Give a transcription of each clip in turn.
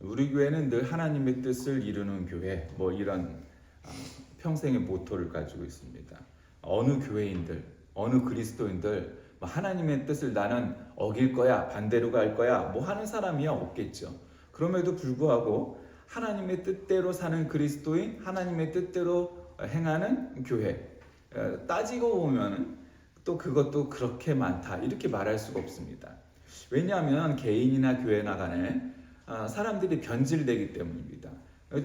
우리 교회는 늘 하나님의 뜻을 이루는 교회, 뭐 이런 평생의 모토를 가지고 있습니다. 어느 교회인들, 어느 그리스도인들 하나님의 뜻을 나는 어길 거야, 반대로 갈 거야, 뭐 하는 사람이야 없겠죠. 그럼에도 불구하고 하나님의 뜻대로 사는 그리스도인, 하나님의 뜻대로 행하는 교회, 따지고 보면 또 그것도 그렇게 많다 이렇게 말할 수가 없습니다. 왜냐하면 개인이나 교회나 간에 사람들이 변질되기 때문입니다.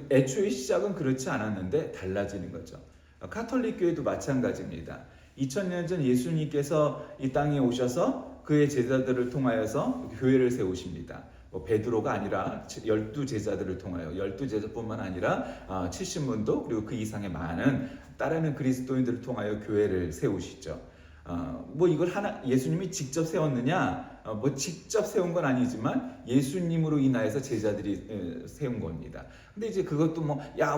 애초에 시작은 그렇지 않았는데 달라지는 거죠. 가톨릭 교회도 마찬가지입니다. 2000년 전 예수님께서 이 땅에 오셔서 그의 제자들을 통하여서 교회를 세우십니다. 베드로가 아니라 12제자들을 통하여 12제자뿐만 아니라 70문도 그리고 그 이상의 많은 따르는 그리스도인들을 통하여 교회를 세우시죠. 이걸 예수님이 직접 세웠느냐? 직접 세운 건 아니지만 예수님으로 인하여서 제자들이 세운 겁니다. 근데 이제 그것도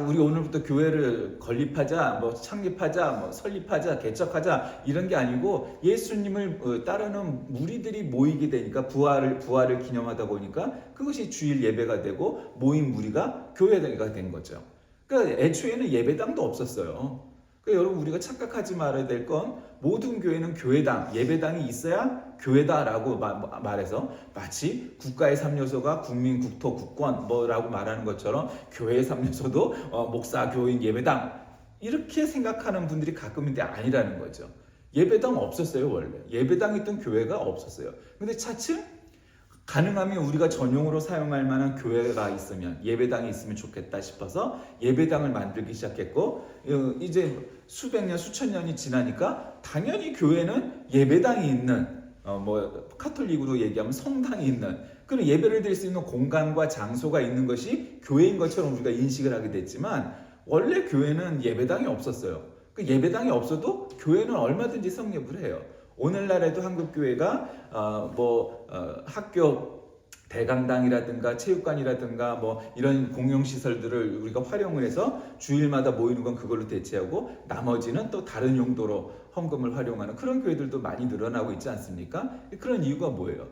우리 오늘부터 교회를 건립하자, 창립하자, 설립하자, 개척하자 이런 게 아니고 예수님을 따르는 무리들이 모이게 되니까 부활을 기념하다 보니까 그것이 주일 예배가 되고 모인 무리가 교회가 된 거죠. 그러니까 애초에는 예배당도 없었어요. 그러니까 여러분 우리가 착각하지 말아야 될 건 모든 교회는 교회당, 예배당이 있어야 교회다라고 말해서 마치 국가의 3요소가 국민, 국토, 국권 라고 말하는 것처럼 교회의 3요소도 목사, 교인, 예배당 이렇게 생각하는 분들이 가끔인데 아니라는 거죠. 예배당 없었어요. 원래 예배당 있던 교회가 없었어요. 근데 차츰 가능하면 우리가 전용으로 사용할 만한 교회가 있으면 예배당이 있으면 좋겠다 싶어서 예배당을 만들기 시작했고 이제 수백 년 수천 년이 지나니까 당연히 교회는 예배당이 있는 카톨릭으로 얘기하면 성당이 있는 그런 예배를 드릴 수 있는 공간과 장소가 있는 것이 교회인 것처럼 우리가 인식을 하게 됐지만 원래 교회는 예배당이 없었어요. 그 예배당이 없어도 교회는 얼마든지 성립을 해요. 오늘날에도 한국교회가 학교 대강당이라든가 체육관이라든가 이런 공용시설들을 우리가 활용을 해서 주일마다 모이는 건 그걸로 대체하고 나머지는 또 다른 용도로 헌금을 활용하는 그런 교회들도 많이 늘어나고 있지 않습니까? 그런 이유가 뭐예요?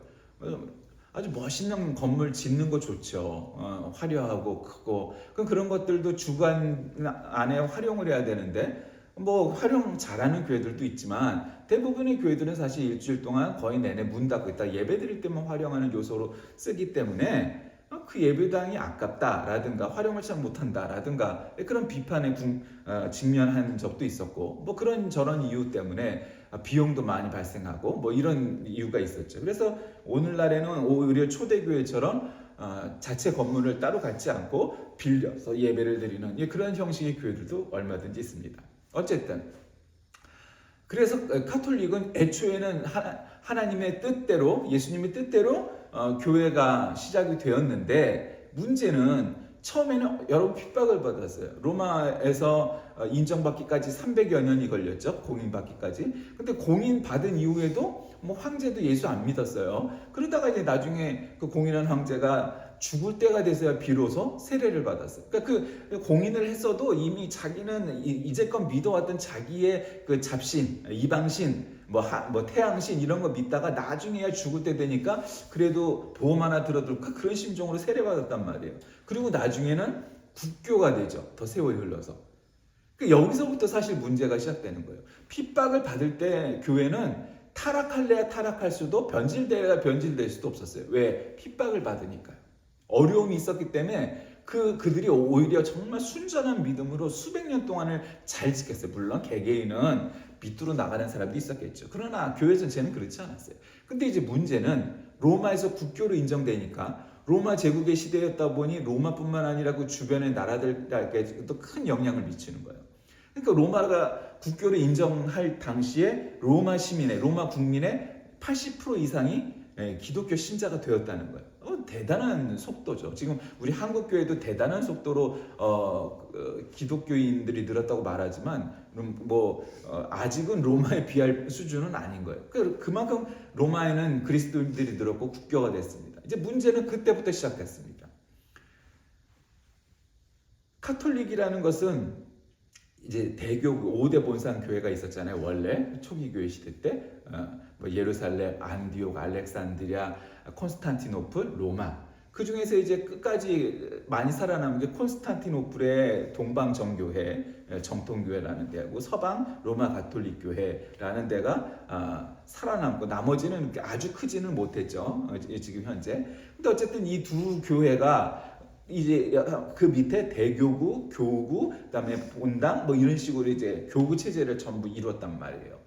아주 멋있는 건물 짓는 거 좋죠. 화려하고 크고 그런 것들도 주간 안에 활용을 해야 되는데 활용 잘하는 교회들도 있지만 대부분의 교회들은 사실 일주일 동안 거의 내내 문 닫고 있다. 예배 드릴 때만 활용하는 요소로 쓰기 때문에 그 예배당이 아깝다라든가 활용을 잘 못한다라든가 그런 비판에 직면한 적도 있었고 그런 저런 이유 때문에 비용도 많이 발생하고 이런 이유가 있었죠. 그래서 오늘날에는 오히려 초대교회처럼 자체 건물을 따로 갖지 않고 빌려서 예배를 드리는 그런 형식의 교회들도 얼마든지 있습니다. 어쨌든 그래서 카톨릭은 애초에는 하나님의 뜻대로 예수님의 뜻대로 교회가 시작이 되었는데 문제는 처음에는 여러 핍박을 받았어요. 로마에서 인정받기까지 300여 년이 걸렸죠. 공인받기까지. 근데 공인받은 이후에도 황제도 예수 안 믿었어요. 그러다가 이제 나중에 그 공인한 황제가 죽을 때가 돼서야 비로소 세례를 받았어요. 그러니까 그 공인을 했어도 이미 자기는 이제껏 믿어왔던 자기의 그 잡신, 이방신, 태양신 이런 거 믿다가 나중에야 죽을 때 되니까 그래도 보험 하나 들어둘까 그런 심정으로 세례받았단 말이에요. 그리고 나중에는 국교가 되죠. 더 세월이 흘러서. 여기서부터 사실 문제가 시작되는 거예요. 핍박을 받을 때 교회는 타락할래야 타락할 수도 변질돼야 변질될 수도 없었어요. 왜? 핍박을 받으니까요. 어려움이 있었기 때문에 그들이 오히려 정말 순전한 믿음으로 수백 년 동안을 잘 지켰어요. 물론 개개인은 밑으로 나가는 사람도 있었겠죠. 그러나 교회 전체는 그렇지 않았어요. 근데 이제 문제는 로마에서 국교로 인정되니까 로마 제국의 시대였다 보니 로마뿐만 아니라 그 주변의 나라들에게도 큰 영향을 미치는 거예요. 그러니까 로마가 국교를 인정할 당시에 로마 시민의, 로마 국민의 80% 이상이 기독교 신자가 되었다는 거예요. 대단한 속도죠. 지금 우리 한국 교회도 대단한 속도로 기독교인들이 늘었다고 말하지만 아직은 로마에 비할 수준은 아닌 거예요. 그만큼 로마에는 그리스도인들이 늘었고 국교가 됐습니다. 이제 문제는 그때부터 시작됐습니다. 카톨릭이라는 것은 이제 대교 5대 본산 교회가 있었잖아요. 원래 초기 교회 시대 때 예루살렘, 안디옥, 알렉산드리아, 콘스탄티노플, 로마. 그 중에서 이제 끝까지 많이 살아남은 게 콘스탄티노플의 동방 정교회, 정통교회라는 데하고 서방 로마 가톨릭 교회라는 데가 살아남고 나머지는 아주 크지는 못했죠. 지금 현재. 근데 어쨌든 이 두 교회가 이제 그 밑에 대교구, 교구, 그다음에 본당 뭐 이런 식으로 이제 교구 체제를 전부 이뤘단 말이에요.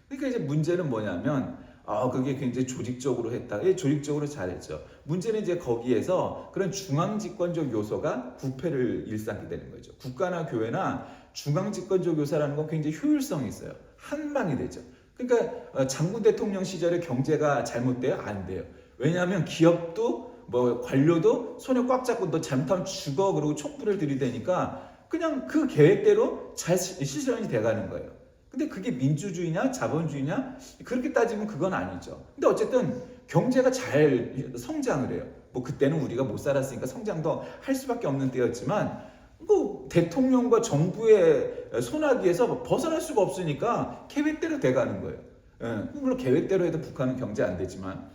그러니까 이제 문제는 뭐냐면 그게 굉장히 조직적으로 했다. 예, 조직적으로 잘했죠. 문제는 이제 거기에서 그런 중앙집권적 요소가 부패를 일삼게 되는 거죠. 국가나 교회나 중앙집권적 요소라는 건 굉장히 효율성이 있어요. 한 방이 되죠. 그러니까 장군 대통령 시절에 경제가 잘못돼요? 안 돼요. 왜냐하면 기업도 뭐 관료도 손에 꽉 잡고 너 잘못하면 죽어 그러고 촛불을 들이대니까 그냥 그 계획대로 잘 실현이 돼가는 거예요. 근데 그게 민주주의냐 자본주의냐 그렇게 따지면 그건 아니죠. 근데 어쨌든 경제가 잘 성장을 해요. 뭐 그때는 우리가 못 살았으니까 성장도 할 수밖에 없는 때였지만 뭐 대통령과 정부의 손아귀에서 벗어날 수가 없으니까 계획대로 돼가는 거예요. 물론 계획대로 해도 북한은 경제 안 되지만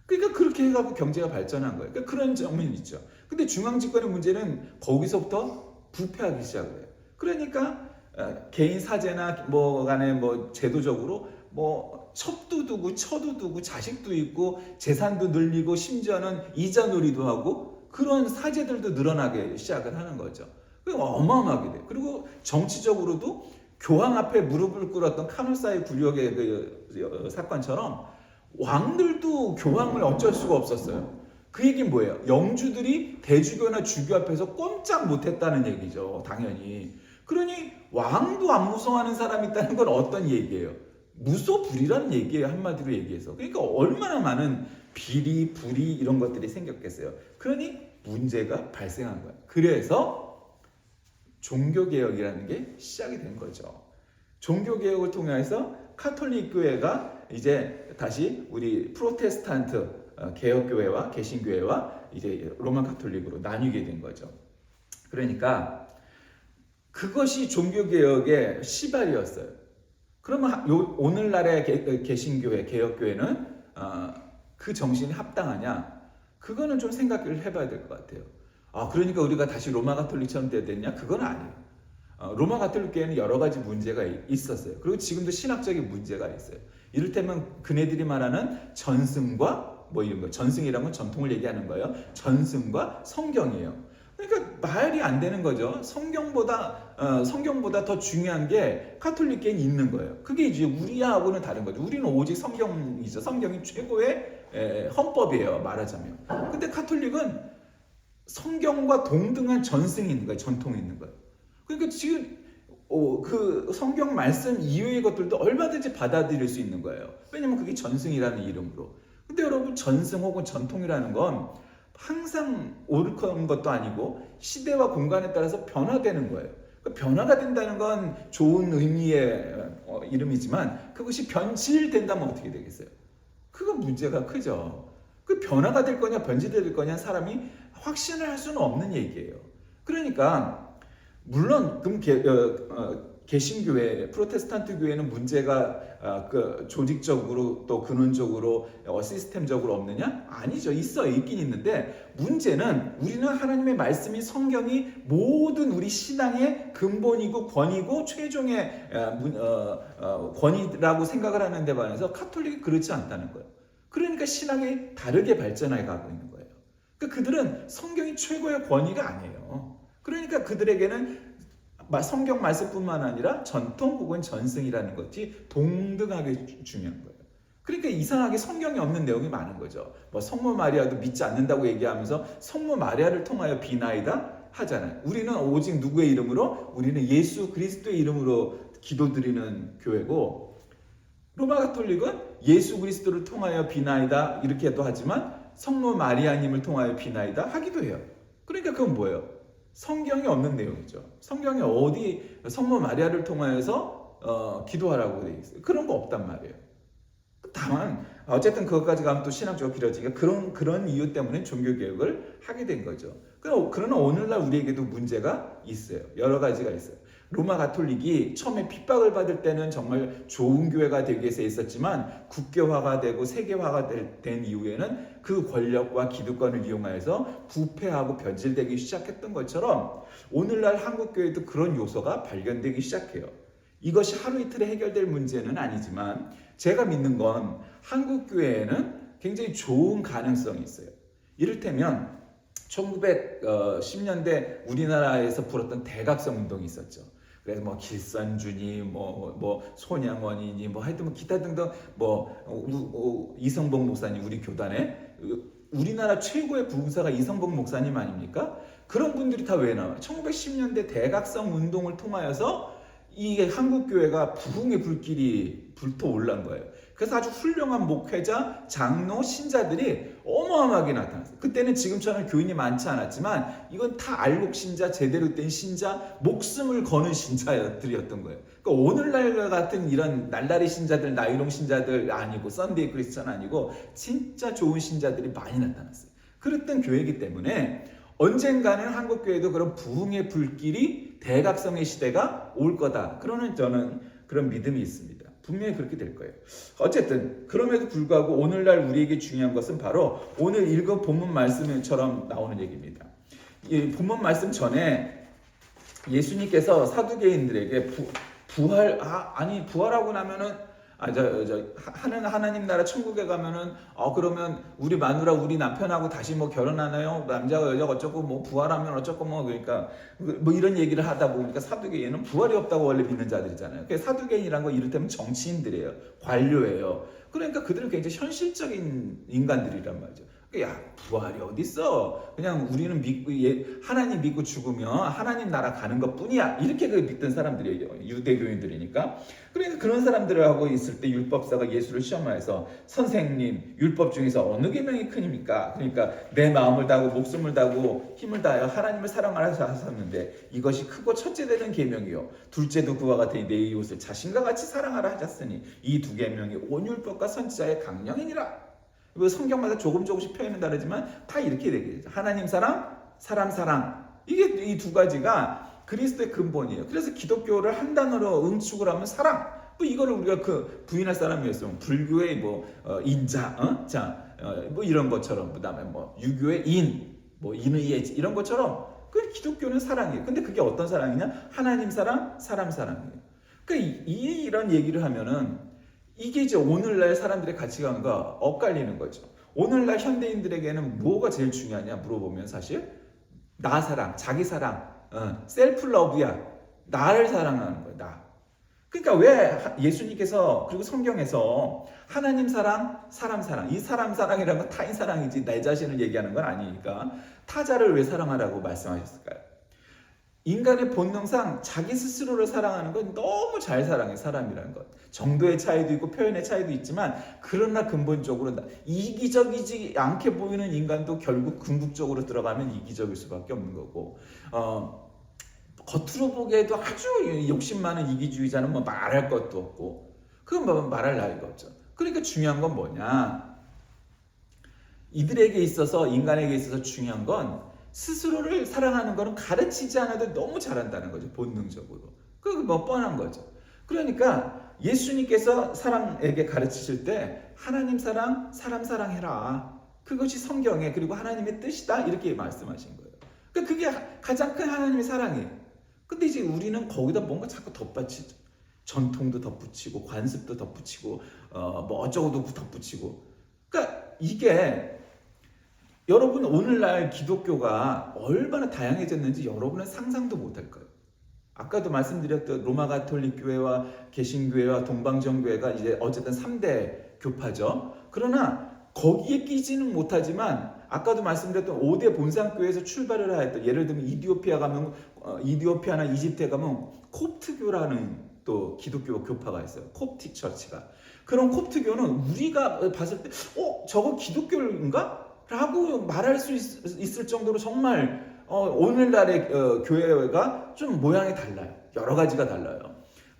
그러니까 그렇게 해가지고 경제가 발전한 거예요. 그러니까 그런 점은 있죠. 근데 중앙집권의 문제는 거기서부터 부패하기 시작을 해요. 그러니까 개인 사제나 뭐 간에 뭐 제도적으로 뭐 첩도 두고 처도 두고 자식도 있고 재산도 늘리고 심지어는 이자 놀이도 하고 그런 사제들도 늘어나게 시작을 하는 거죠. 어마어마하게 돼요. 그리고 정치적으로도 교황 앞에 무릎을 꿇었던 카노사의 굴욕의 그 사건처럼 왕들도 교황을 어쩔 수가 없었어요. 그 얘기는 뭐예요? 영주들이 대주교나 주교 앞에서 꼼짝 못했다는 얘기죠. 당연히. 그러니 왕도 안 무서워하는 사람이 있다는 건 어떤 얘기예요? 무소불위라는 얘기예요. 한마디로 얘기해서. 그러니까 얼마나 많은 비리, 불이 이런 것들이 생겼겠어요. 그러니 문제가 발생한 거예요. 그래서 종교개혁이라는 게 시작이 된 거죠. 종교개혁을 통해서 카톨릭 교회가 이제 다시 우리 프로테스탄트 개혁교회와 개신교회와 이제 로마 카톨릭으로 나뉘게 된 거죠. 그러니까 그것이 종교개혁의 시발이었어요. 그러면 오늘날의 개신교회, 개혁교회는 그 정신이 합당하냐? 그거는 좀 생각을 해봐야 될 것 같아요. 그러니까 우리가 다시 로마 가톨릭처럼 돼야 되냐? 그건 아니에요. 로마 가톨릭 교회는 여러 가지 문제가 있었어요. 그리고 지금도 신학적인 문제가 있어요. 이를테면 그네들이 말하는 전승과 뭐 이런 거, 전승이라는 건 전통을 얘기하는 거예요. 전승과 성경이에요. 그러니까 말이 안 되는 거죠. 성경보다 더 중요한 게 카톨릭계는 있는 거예요. 그게 이제 우리하고는 다른 거죠. 우리는 오직 성경이죠. 성경이 최고의 헌법이에요. 말하자면. 근데 카톨릭은 성경과 동등한 전승이 있는 거예요. 전통이 있는 거예요. 그러니까 지금 그 성경 말씀 이외의 것들도 얼마든지 받아들일 수 있는 거예요. 왜냐면 그게 전승이라는 이름으로. 근데 여러분 전승 혹은 전통이라는 건 항상 옳은 것도 아니고 시대와 공간에 따라서 변화되는 거예요. 변화가 된다는 건 좋은 의미의 이름이지만 그것이 변질된다면 어떻게 되겠어요? 그건 문제가 크죠. 그 변화가 될 거냐 변질될 거냐 사람이 확신을 할 수는 없는 얘기예요. 그러니까 물론 그럼 개신교회, 프로테스탄트 교회는 문제가 그 조직적으로 또 근원적으로 시스템적으로 없느냐? 아니죠. 있어요. 있긴 있는데 문제는 우리는 하나님의 말씀이 성경이 모든 우리 신앙의 근본이고 권위고 최종의 권위라고 생각을 하는 데 반해서 카톨릭이 그렇지 않다는 거예요. 그러니까 신앙이 다르게 발전해 가고 있는 거예요. 그러니까 그들은 성경이 최고의 권위가 아니에요. 그러니까 그들에게는 성경 말씀뿐만 아니라 전통 혹은 전승이라는 것이 동등하게 중요한 거예요. 그러니까 이상하게 성경에 없는 내용이 많은 거죠. 뭐 성모 마리아도 믿지 않는다고 얘기하면서 성모 마리아를 통하여 비나이다 하잖아요. 우리는 오직 누구의 이름으로? 우리는 예수 그리스도의 이름으로 기도드리는 교회고 로마 가톨릭은 예수 그리스도를 통하여 비나이다 이렇게도 하지만 성모 마리아님을 통하여 비나이다 하기도 해요. 그러니까 그건 뭐예요? 성경이 없는 내용이죠. 성경에 어디 성모 마리아를 통하여서 기도하라고 되어 있어요. 그런 거 없단 말이에요. 다만 어쨌든 그것까지 가면 또 신학적으로 길어지니까 그런 이유 때문에 종교개혁을 하게 된 거죠. 그러나 오늘날 우리에게도 문제가 있어요. 여러 가지가 있어요. 로마 가톨릭이 처음에 핍박을 받을 때는 정말 좋은 교회가 되기 위해서 있었지만 국교화가 되고 세계화가 된 이후에는 그 권력과 기득권을 이용하여서 부패하고 변질되기 시작했던 것처럼 오늘날 한국교회도 그런 요소가 발견되기 시작해요. 이것이 하루 이틀에 해결될 문제는 아니지만 제가 믿는 건 한국교회에는 굉장히 좋은 가능성이 있어요. 이를테면 1910년대 우리나라에서 불었던 대각성 운동이 있었죠. 그래서 뭐 길선주니 뭐 손양원이니 뭐 하여튼 뭐 기타 등등 뭐 이성복 목사님 우리 교단에 우리나라 최고의 부흥사가 이성복 목사님 아닙니까? 그런 분들이 다 왜 나와요? 1910년대 대각성 운동을 통하여서 이 한국교회가 부흥의 불길이 불타올란 거예요. 그래서 아주 훌륭한 목회자, 장로, 신자들이 어마어마하게 나타났어요. 그때는 지금처럼 교인이 많지 않았지만 이건 다 알곡 신자, 제대로 된 신자, 목숨을 거는 신자들이었던 거예요. 그러니까 오늘날 같은 이런 날라리 신자들, 나이롱 신자들 아니고 썬데이 크리스천 아니고 진짜 좋은 신자들이 많이 나타났어요. 그랬던 교회이기 때문에 언젠가는 한국교회도 그런 부흥의 불길이 대각성의 시대가 올 거다. 그러는 저는 그런 믿음이 있습니다. 분명히 그렇게 될 거예요. 어쨌든 그럼에도 불구하고 오늘날 우리에게 중요한 것은 바로 오늘 읽은 본문 말씀처럼 나오는 얘기입니다. 이 본문 말씀 전에 예수님께서 사두개인들에게 부활하고 나면은 하나님 나라 천국에 가면은 그러면 우리 마누라 우리 남편하고 다시 뭐 결혼하나요? 남자가 여자가 어쩌고 뭐 부활하면 어쩌고 뭐 그러니까 뭐 이런 얘기를 하다 보니까 사두개인은 부활이 없다고 원래 믿는 자들이잖아요. 그래서 사두개인이란 거 이를테면 정치인들이에요. 관료예요. 그러니까 그들은 굉장히 현실적인 인간들이란 말이죠. 야, 부활이 어딨어? 그냥 우리는 하나님 믿고 죽으면 하나님 나라 가는 것 뿐이야. 이렇게 믿던 사람들이에요. 유대교인들이니까. 그러니까 그런 사람들하고 있을 때 율법사가 예수를 시험하여서 선생님, 율법 중에서 어느 계명이 크니까? 그러니까 내 마음을 다하고 목숨을 다하고 힘을 다하여 하나님을 사랑하라 하셨는데 이것이 크고 첫째 되는 계명이요. 둘째도 그와 같으니 내 이웃을 자신과 같이 사랑하라 하셨으니 이 두 계명이 온 율법과 선지자의 강령이니라. 성경마다 조금씩 표현은 다르지만 다 이렇게 되겠죠. 하나님 사랑, 사람 사랑. 이게 이 두 가지가 그리스도의 근본이에요. 그래서 기독교를 한 단어로 응축을 하면 사랑. 뭐 이거를 우리가 부인할 사람이었으면 불교의 인자, 뭐 이런 것처럼 그다음에 뭐 유교의 인, 뭐 인의의 이런 것처럼 그 기독교는 사랑이에요. 근데 그게 어떤 사랑이냐? 하나님 사랑, 사람 사랑이에요. 그러니까 이런 얘기를 하면은 이게 이제 오늘날 사람들의 가치관과 엇갈리는 거죠. 오늘날 현대인들에게는 뭐가 제일 중요하냐 물어보면 사실 나 사랑, 자기 사랑, 셀프 러브야. 나를 사랑하는 거야. 나. 그러니까 왜 예수님께서 그리고 성경에서 하나님 사랑, 사람 사랑, 이 사람 사랑이라는 건 타인 사랑이지 내 자신을 얘기하는 건 아니니까 타자를 왜 사랑하라고 말씀하셨을까요? 인간의 본능상 자기 스스로를 사랑하는 건 너무 잘 사랑해. 사람이라는 것 정도의 차이도 있고 표현의 차이도 있지만 그러나 근본적으로 이기적이지 않게 보이는 인간도 결국 궁극적으로 들어가면 이기적일 수밖에 없는 거고 겉으로 보기에도 아주 욕심 많은 이기주의자는 뭐 말할 것도 없고 그건 뭐 말할 나위가 없죠. 그러니까 중요한 건 뭐냐, 이들에게 있어서 인간에게 있어서 중요한 건 스스로를 사랑하는 거는 가르치지 않아도 너무 잘한다는 거죠. 본능적으로. 그거 뭐 뻔한 거죠. 그러니까 예수님께서 사람에게 가르치실 때 하나님 사랑, 사람 사랑해라. 그것이 성경에 그리고 하나님의 뜻이다. 이렇게 말씀하신 거예요. 그러니까 그게 가장 큰 하나님의 사랑이에요. 근데 이제 우리는 거기다 뭔가 자꾸 덧붙이죠. 전통도 덧붙이고 관습도 덧붙이고 뭐 어쩌고도 덧붙이고. 그러니까 이게 여러분 오늘날 기독교가 얼마나 다양해졌는지 여러분은 상상도 못할 거예요. 아까도 말씀드렸던 로마 가톨릭 교회와 개신교회와 동방정교회가 이제 어쨌든 3대 교파죠. 그러나 거기에 끼지는 못하지만 아까도 말씀드렸던 5대 본산교회에서 출발을 하였던, 예를 들면 이디오피아 가면 이디오피아나 이집트에 가면 콥트교라는 또 기독교 교파가 있어요. 콥틱 처치가. 그런 콥트교는 우리가 봤을 때 저거 기독교인가? 라고 말할 수 있을 정도로 정말 오늘날의 교회가 좀 모양이 달라요. 여러 가지가 달라요.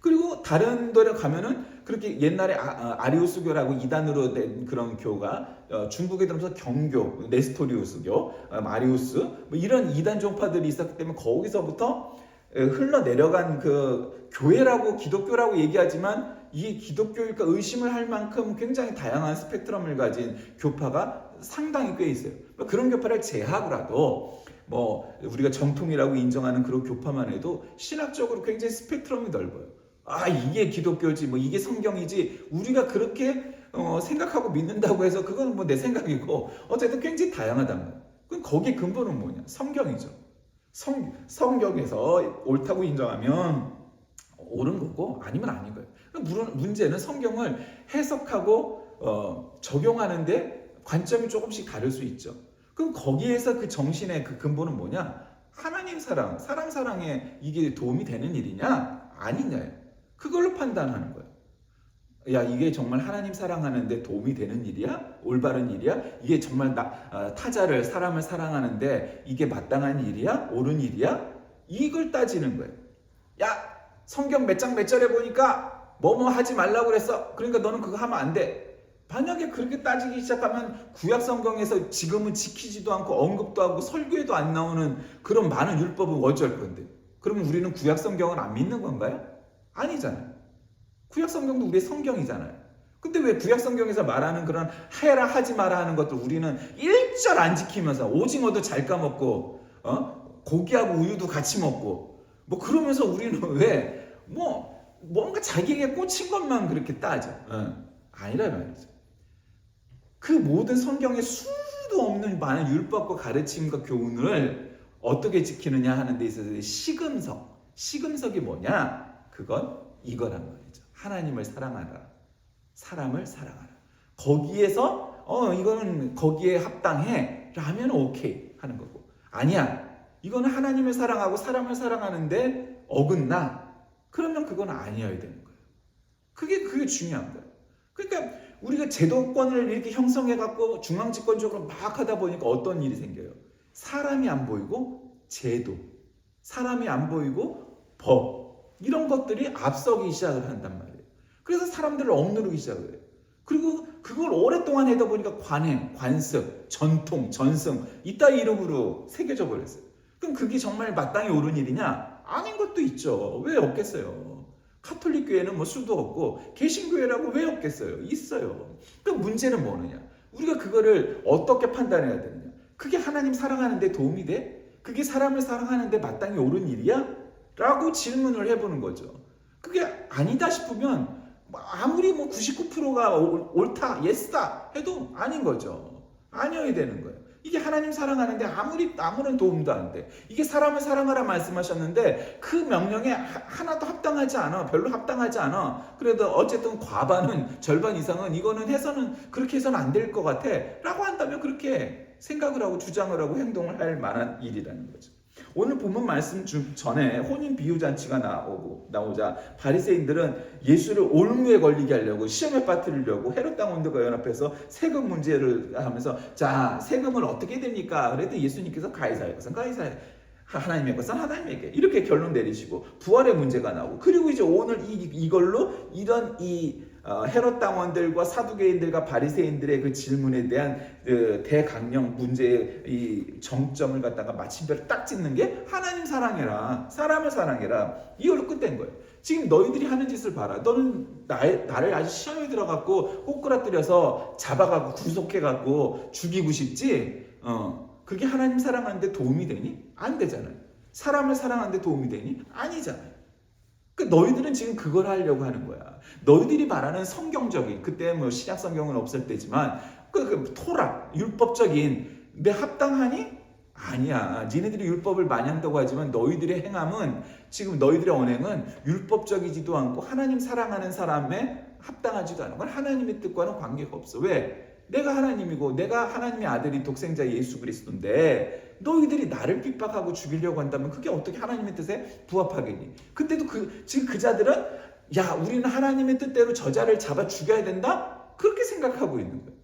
그리고 다른 데로 가면은 그렇게 옛날에 아리우스교라고 이단으로 된 그런 교가 중국에 들어서 경교, 네스토리우스교, 아리우스 뭐 이런 이단 종파들이 있었기 때문에 거기서부터 흘러내려간 그 교회라고 기독교라고 얘기하지만 이 기독교일까 의심을 할 만큼 굉장히 다양한 스펙트럼을 가진 교파가 상당히 꽤 있어요. 그런 교파를 제하고라도 뭐 우리가 정통이라고 인정하는 그런 교파만 해도 신학적으로 굉장히 스펙트럼이 넓어요. 아, 이게 기독교지, 뭐 이게 성경이지, 우리가 그렇게 생각하고 믿는다고 해서 그건 뭐 내 생각이고 어쨌든 굉장히 다양하단 말이에요. 그럼 거기에 근본은 뭐냐? 성경이죠. 성경에서 옳다고 인정하면 옳은 거고 아니면 아닌 거예요. 물론 문제는 성경을 해석하고 적용하는데 관점이 조금씩 다를 수 있죠. 그럼 거기에서 그 정신의 그 근본은 뭐냐? 하나님 사랑, 사람 사랑에 이게 도움이 되는 일이냐? 아니냐예요. 그걸로 판단하는 거예요. 야, 이게 정말 하나님 사랑하는데 도움이 되는 일이야? 올바른 일이야? 이게 정말 타자를, 사람을 사랑하는데 이게 마땅한 일이야? 옳은 일이야? 이걸 따지는 거예요. 야, 성경 몇 장 몇 절에 보니까 뭐뭐 하지 말라고 그랬어. 그러니까 너는 그거 하면 안 돼. 만약에 그렇게 따지기 시작하면 구약 성경에서 지금은 지키지도 않고 언급도 하고 설교에도 안 나오는 그런 많은 율법은 어쩔 건데. 그러면 우리는 구약 성경을 안 믿는 건가요? 아니잖아요. 구약 성경도 우리의 성경이잖아요. 근데 왜 구약 성경에서 말하는 그런 해라 하지 마라 하는 것들 우리는 일절 안 지키면서 오징어도 잘 까먹고 고기하고 우유도 같이 먹고 뭐 그러면서 우리는 왜 뭔가 자기에게 꽂힌 것만 그렇게 따져. 아니라 말이죠. 그 모든 성경에 수도 없는 많은 율법과 가르침과 교훈을 어떻게 지키느냐 하는 데 있어서 시금석이 뭐냐? 그건 이거란 말이죠. 하나님을 사랑하라. 사람을 사랑하라. 거기에서 이거는 거기에 합당해 라면 오케이 하는 거고, 아니야 이거는 하나님을 사랑하고 사람을 사랑하는데 어긋나, 그러면 그건 아니어야 되는 거예요. 그게 중요한 거예요. 그러니까 우리가 제도권을 이렇게 형성해 갖고 중앙집권적으로 막 하다 보니까 어떤 일이 생겨요? 사람이 안 보이고 제도, 사람이 안 보이고 법, 이런 것들이 앞서기 시작을 한단 말이에요. 그래서 사람들을 억누르기 시작을 해요. 그리고 그걸 오랫동안 하다 보니까 관행, 관습, 전통, 전승 이따위 이름으로 새겨져 버렸어요. 그럼 그게 정말 마땅히 옳은 일이냐? 아닌 것도 있죠. 왜 없겠어요? 카톨릭 교회는 뭐 수도 없고 개신교회라고 왜 없겠어요? 있어요. 그 문제는 뭐느냐? 우리가 그거를 어떻게 판단해야 되느냐? 그게 하나님 사랑하는 데 도움이 돼? 그게 사람을 사랑하는 데 마땅히 옳은 일이야? 라고 질문을 해보는 거죠. 그게 아니다 싶으면 아무리 99%가 옳다, 예스다 해도 아닌 거죠. 아니어야 되는 거예요. 이게 하나님 사랑하는데 아무런 도움도 안 돼. 이게 사람을 사랑하라 말씀하셨는데 그 명령에 하나도 합당하지 않아. 별로 합당하지 않아. 그래도 어쨌든 과반은, 절반 이상은 이거는 그렇게 해서는 안 될 것 같아 라고 한다면 그렇게 생각을 하고 주장을 하고 행동을 할 만한 일이라는 거죠. 오늘 본문 말씀 전에 혼인 비유잔치가 나오자 바리새인들은 예수를 올무에 걸리게 하려고, 시험에 빠뜨리려고 헤롯 당원들과 연합해서 세금 문제를 하면서, 자, 세금을 어떻게 됩니까? 그랬더니 예수님께서 가이사의 것은 가이사의, 하나님의 것은 하나님에게, 이렇게 결론 내리시고 부활의 문제가 나오고, 그리고 이제 오늘 이걸로 이런 헤롯 당원들과 사두개인들과 바리새인들의 그 질문에 대한 대강령 문제의 이 정점을 갖다가 마침표를 딱 찍는 게 하나님 사랑해라, 사람을 사랑해라, 이걸로 끝낸 거예요. 지금 너희들이 하는 짓을 봐라. 너는 나를 아주 시험에 들어갖고 꼬꾸라뜨려서 잡아가고 구속해갖고 죽이고 싶지? 그게 하나님 사랑하는데 도움이 되니? 안 되잖아요. 사람을 사랑하는데 도움이 되니? 아니잖아요. 너희들은 지금 그걸 하려고 하는 거야. 너희들이 말하는 성경적인, 그때 뭐 신약 성경은 없을 때지만 토라, 율법적인 내 합당하니? 아니야. 니네들이 율법을 많이 한다고 하지만 너희들의 행함은, 지금 너희들의 언행은 율법적이지도 않고 하나님 사랑하는 사람에 합당하지도 않은 건 하나님의 뜻과는 관계가 없어. 왜? 내가 하나님이고 내가 하나님의 아들인 독생자 예수 그리스도인데 너희들이 나를 핍박하고 죽이려고 한다면 그게 어떻게 하나님의 뜻에 부합하겠니? 근데도 지금 그 자들은 야, 우리는 하나님의 뜻대로 저자를 잡아 죽여야 된다? 그렇게 생각하고 있는 거예요.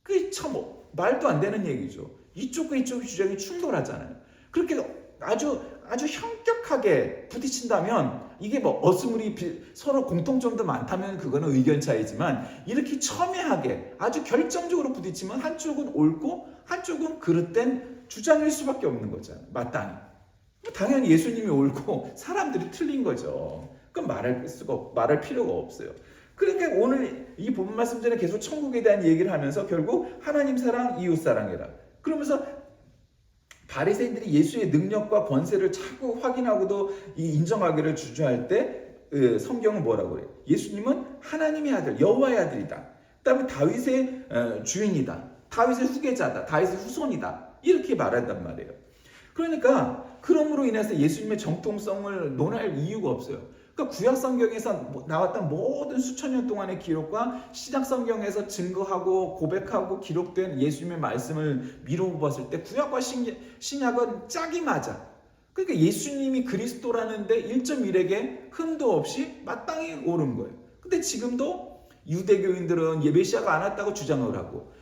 그게 참 말도 안 되는 얘기죠. 이쪽과 이쪽의 주장이 충돌하잖아요. 그렇게 아주 현격하게 부딪힌다면, 이게 어스물이 서로 공통점도 많다면 그거는 의견 차이지만, 이렇게 첨예하게 아주 결정적으로 부딪히면 한쪽은 옳고 한쪽은 그릇된 주장일 수밖에 없는 거잖아요. 마땅히. 당연히 예수님이 옳고 사람들이 틀린 거죠. 그럼 말할 필요가 없어요. 그러니까 오늘 이 본문 말씀 전에 계속 천국에 대한 얘기를 하면서 결국 하나님 사랑, 이웃 사랑이라. 그러면서 바리새인들이 예수의 능력과 권세를 자꾸 확인하고도 인정하기를 주저할 때 성경은 뭐라고 그래요? 예수님은 하나님의 아들, 여호와의 아들이다. 그다음에 다윗의 주인이다. 다윗의 후계자다. 다윗의 후손이다. 이렇게 말한단 말이에요. 그러니까 그럼으로 인해서 예수님의 정통성을 논할 이유가 없어요. 그러니까 구약 성경에서 나왔던 모든 수천 년 동안의 기록과 신약 성경에서 증거하고 고백하고 기록된 예수님의 말씀을 미루어 봤을 때 구약과 신약은 짝이 맞아. 그러니까 예수님이 그리스도라는데 1.1에게 흠도 없이 마땅히 옳은 거예요. 근데 지금도 유대교인들은 메시아가 안 왔다고 주장을 하고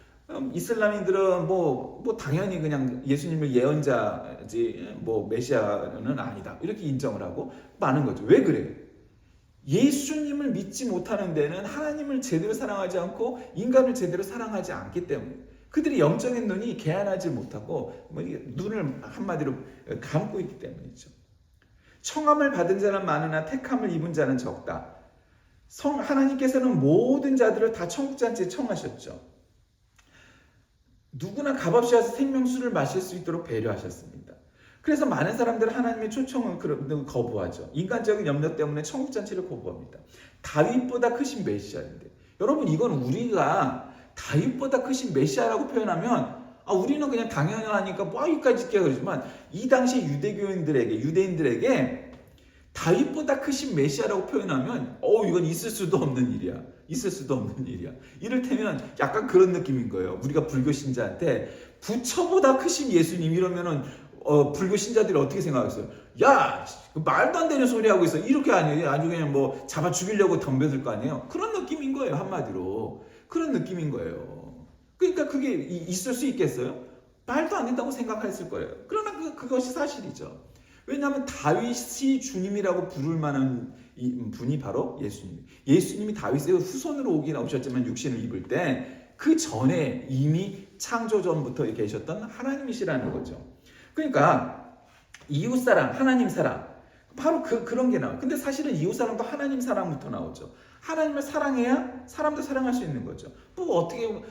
이슬람인들은 뭐 당연히 그냥 예수님을 예언자지 메시아는 아니다 이렇게 인정을 하고 많은 거죠. 왜 그래요? 예수님을 믿지 못하는 데는 하나님을 제대로 사랑하지 않고 인간을 제대로 사랑하지 않기 때문에 그들이 영적인 눈이 개안하지 못하고 눈을 한마디로 감고 있기 때문이죠. 청함을 받은 자는 많으나 택함을 입은 자는 적다. 하나님께서는 모든 자들을 다 천국잔치에 청하셨죠. 누구나 값없이 와서 생명수를 마실 수 있도록 배려하셨습니다. 그래서 많은 사람들은 하나님의 초청을 거부하죠. 인간적인 염려 때문에 천국잔치를 거부합니다. 다윗보다 크신 메시아인데 여러분 이건 우리가 다윗보다 크신 메시아라고 표현하면 우리는 그냥 당연하니까 여기까지 있게 그러지만 이 당시 유대인들에게 다윗보다 크신 메시아라고 표현하면 이건 있을 수도 없는 일이야. 있을 수도 없는 일이야. 이를테면 약간 그런 느낌인 거예요. 우리가 불교 신자한테 부처보다 크신 예수님 이러면은 불교 신자들이 어떻게 생각하겠어요? 야, 말도 안 되는 소리 하고 있어. 이렇게 아니에요. 아주 그냥 잡아 죽이려고 덤벼들 거 아니에요. 그런 느낌인 거예요. 한마디로. 그런 느낌인 거예요. 그러니까 그게 있을 수 있겠어요? 말도 안 된다고 생각했을 거예요. 그러나 그것이 사실이죠. 왜냐하면 다윗이 주님이라고 부를 만한 분이 바로 예수님. 예수님이 다윗의 후손으로 오긴 오셨지만 육신을 입을 때 그 전에 이미 창조 전부터 계셨던 하나님이시라는 거죠. 그러니까 이웃사랑, 하나님 사랑 바로 그런 게 나와요. 근데 사실은 이웃사랑도 하나님 사랑부터 나오죠. 하나님을 사랑해야 사람도 사랑할 수 있는 거죠. 어떻게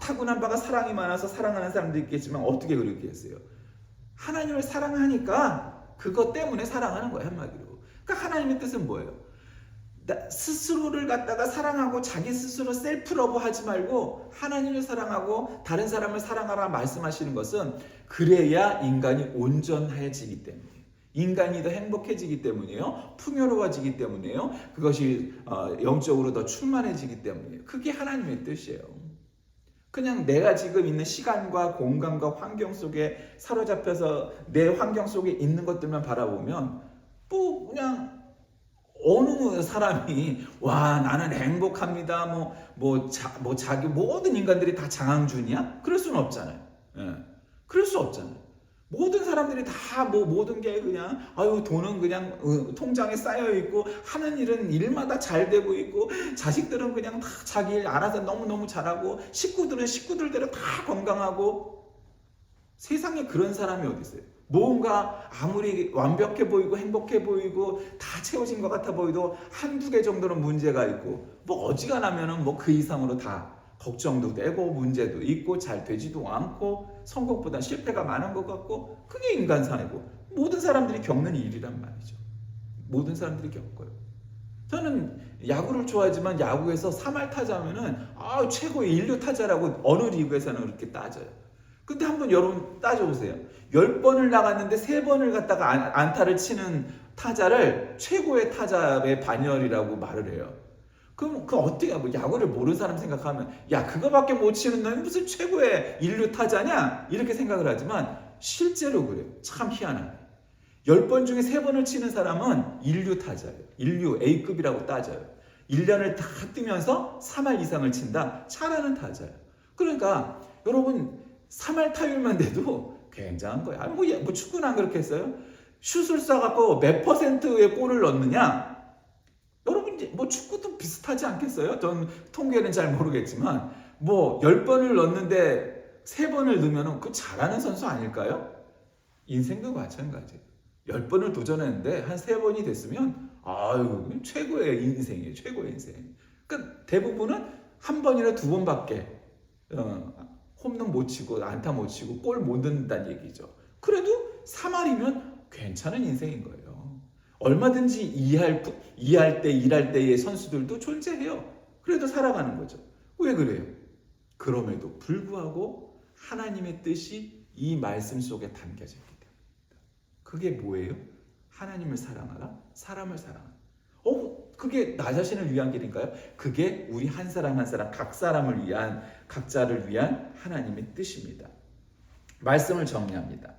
타고난 바가 사랑이 많아서 사랑하는 사람도 있겠지만 어떻게 그렇게 했어요? 하나님을 사랑하니까 그것 때문에 사랑하는 거예요. 한마디로. 그러니까 하나님의 뜻은 뭐예요? 스스로를 갖다가 사랑하고 자기 스스로 셀프러브 하지 말고 하나님을 사랑하고 다른 사람을 사랑하라 말씀하시는 것은 그래야 인간이 온전해지기 때문이에요. 인간이 더 행복해지기 때문이에요. 풍요로워지기 때문이에요. 그것이 영적으로 더 충만해지기 때문이에요. 그게 하나님의 뜻이에요. 그냥 내가 지금 있는 시간과 공간과 환경 속에 사로잡혀서 내 환경 속에 있는 것들만 바라보면 그냥 어느 사람이 나는 행복합니다. 자기 모든 인간들이 다 장항준이야? 그럴 수는 없잖아요. 예. 그럴 수 없잖아요. 모든 사람들이 다 모든 게 그냥 돈은 그냥 통장에 쌓여 있고 하는 일은 일마다 잘 되고 있고 자식들은 그냥 다 자기 일 알아서 너무너무 잘하고 식구들은 식구들대로 다 건강하고 세상에 그런 사람이 어디 있어요? 뭔가 아무리 완벽해 보이고 행복해 보이고 다 채워진 것 같아 보이도 한두 개 정도는 문제가 있고 어지간하면은 그 이상으로 다 걱정도 되고 문제도 있고 잘 되지도 않고 성공보다 실패가 많은 것 같고 그게 인간사이고 모든 사람들이 겪는 일이란 말이죠. 모든 사람들이 겪어요. 저는 야구를 좋아하지만 야구에서 3할 타자면은 최고의 인류 타자라고 어느 리그에서는 그렇게 따져요. 근데 한번 여러분 따져보세요. 10번을 나갔는데 3번을 갖다가 안타를 치는 타자를 최고의 타자의 반열이라고 말을 해요. 그럼 어떻게 야구를 모르는 사람 생각하면 그거밖에 못 치는 놈이 무슨 최고의 인류 타자냐? 이렇게 생각을 하지만 실제로 그래요. 참 희한하네. 10번 중에 3번을 치는 사람은 인류 타자예요. 인류 A급이라고 따져요. 1년을 다 뛰면서 3할 이상을 친다. 잘하는 타자예요. 그러니까 여러분 3할 타율만 돼도 굉장한 거야. 축구는 안 그렇게 했어요? 슛을 쏴갖고 몇 퍼센트의 골을 넣느냐? 여러분 축구도 비슷하지 않겠어요? 전 통계는 잘 모르겠지만 10번을 넣는데 3번을 넣으면 그 잘하는 선수 아닐까요? 인생도 마찬가지예요. 10번을 도전했는데 한 3번이 됐으면 아유 최고의 인생이에요. 최고의 인생. 그러니까 대부분은 한 번이나 2번밖에 홈런 못 치고 안타 못 치고 골 못 넣는다는 얘기죠. 그래도 3할이면 괜찮은 인생인 거예요. 얼마든지 2할 때, 1할 때의 선수들도 존재해요. 그래도 살아가는 거죠. 왜 그래요? 그럼에도 불구하고 하나님의 뜻이 이 말씀 속에 담겨져 있기 때문입니다. 그게 뭐예요? 하나님을 사랑하라, 사람을 사랑하라. 그게 나 자신을 위한 길인가요? 그게 우리 한 사람 한 사람, 각 사람을 위한, 각자를 위한 하나님의 뜻입니다. 말씀을 정리합니다.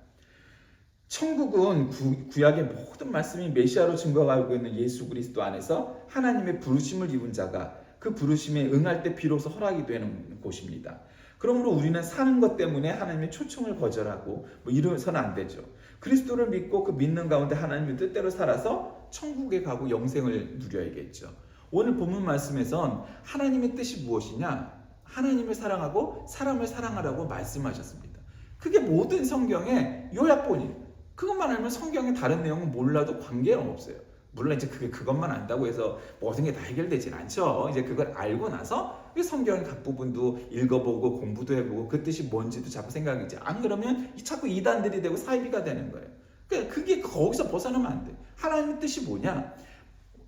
천국은 구약의 모든 말씀이 메시아로 증거하고 있는 예수 그리스도 안에서 하나님의 부르심을 입은 자가 그 부르심에 응할 때 비로소 허락이 되는 곳입니다. 그러므로 우리는 사는 것 때문에 하나님의 초청을 거절하고 이러서는 안 되죠. 그리스도를 믿고 그 믿는 가운데 하나님의 뜻대로 살아서 천국에 가고 영생을 누려야겠죠. 오늘 본문 말씀에선 하나님의 뜻이 무엇이냐? 하나님을 사랑하고 사람을 사랑하라고 말씀하셨습니다. 그게 모든 성경의 요약본이에요. 그것만 알면 성경의 다른 내용은 몰라도 관계는 없어요. 물론 이제 그것만 안다고 해서 모든 게 다 해결되진 않죠. 이제 그걸 알고 나서 성경의 각 부분도 읽어보고 공부도 해보고 그 뜻이 뭔지도 자꾸 생각이지. 안 그러면 자꾸 이단들이 되고 사이비가 되는 거예요. 그러니까 그게 거기서 벗어나면 안 돼. 하나님의 뜻이 뭐냐?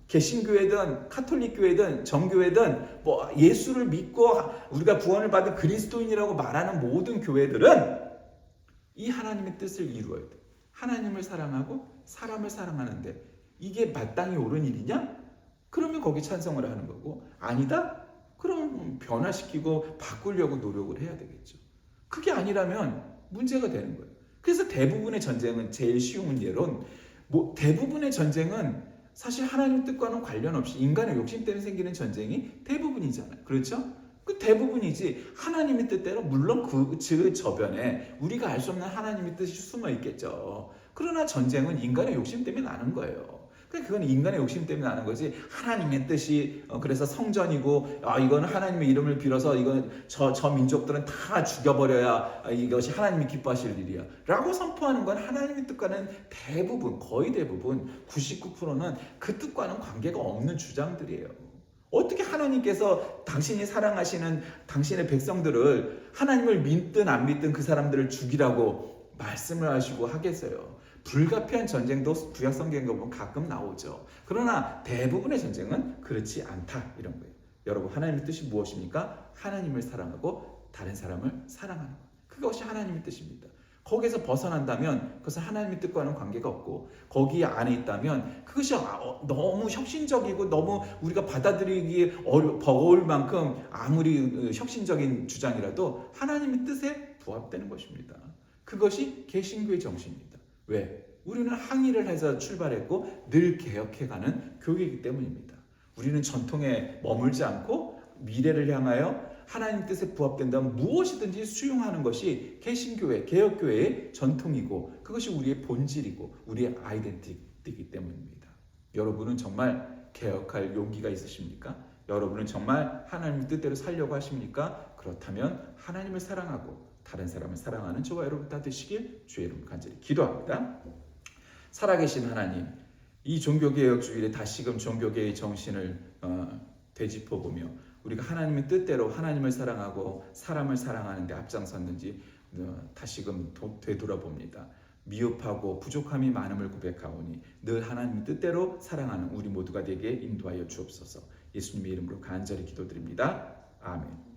개신교회든 카톨릭 교회든 정교회든 예수를 믿고 우리가 구원을 받은 그리스도인이라고 말하는 모든 교회들은 이 하나님의 뜻을 이루어야 돼. 하나님을 사랑하고 사람을 사랑하는데 이게 마땅히 옳은 일이냐? 그러면 거기 찬성을 하는 거고 아니다? 그럼 변화시키고 바꾸려고 노력을 해야 되겠죠. 그게 아니라면 문제가 되는 거예요. 그래서 대부분의 전쟁은 제일 쉬운 예론 대부분의 전쟁은 사실 하나님 뜻과는 관련 없이 인간의 욕심 때문에 생기는 전쟁이 대부분이잖아요. 그렇죠? 그 대부분이지 하나님의 뜻대로 물론 그 저변에 우리가 알 수 없는 하나님의 뜻이 숨어 있겠죠. 그러나 전쟁은 인간의 욕심 때문에 나는 거예요. 그건 인간의 욕심 때문에 나는 거지 하나님의 뜻이 그래서 성전이고 이건 하나님의 이름을 빌어서 이건 저 민족들은 다 죽여버려야 이것이 하나님이 기뻐하실 일이야 라고 선포하는 건 하나님의 뜻과는 대부분 거의 대부분 99%는 그 뜻과는 관계가 없는 주장들이에요. 어떻게 하나님께서 당신이 사랑하시는 당신의 백성들을 하나님을 믿든 안 믿든 그 사람들을 죽이라고 말씀을 하시고 하겠어요. 불가피한 전쟁도 구약 성경에 보면 가끔 나오죠. 그러나 대부분의 전쟁은 그렇지 않다 이런 거예요. 여러분 하나님의 뜻이 무엇입니까? 하나님을 사랑하고 다른 사람을 사랑하는 것. 그것이 하나님의 뜻입니다. 거기에서 벗어난다면 그것은 하나님의 뜻과는 관계가 없고 거기 안에 있다면 그것이 너무 혁신적이고 너무 우리가 받아들이기 버거울 만큼 아무리 혁신적인 주장이라도 하나님의 뜻에 부합되는 것입니다. 그것이 개신교의 정신입니다. 왜? 우리는 항의를 해서 출발했고 늘 개혁해가는 교회이기 때문입니다. 우리는 전통에 머물지 않고 미래를 향하여 하나님 뜻에 부합된다면 무엇이든지 수용하는 것이 개신교회, 개혁교회의 전통이고 그것이 우리의 본질이고 우리의 아이덴티티이기 때문입니다. 여러분은 정말 개혁할 용기가 있으십니까? 여러분은 정말 하나님의 뜻대로 살려고 하십니까? 그렇다면 하나님을 사랑하고 다른 사람을 사랑하는 저와 여러분 다 되시길 주의 이름으로 간절히 기도합니다. 살아계신 하나님, 이 종교개혁 주일에 다시금 종교개혁의 정신을 되짚어보며 우리가 하나님의 뜻대로 하나님을 사랑하고 사람을 사랑하는 데 앞장섰는지 다시금 되돌아봅니다. 미흡하고 부족함이 많음을 고백하오니 늘 하나님의 뜻대로 사랑하는 우리 모두가 되게 인도하여 주옵소서. 예수님의 이름으로 간절히 기도드립니다. 아멘.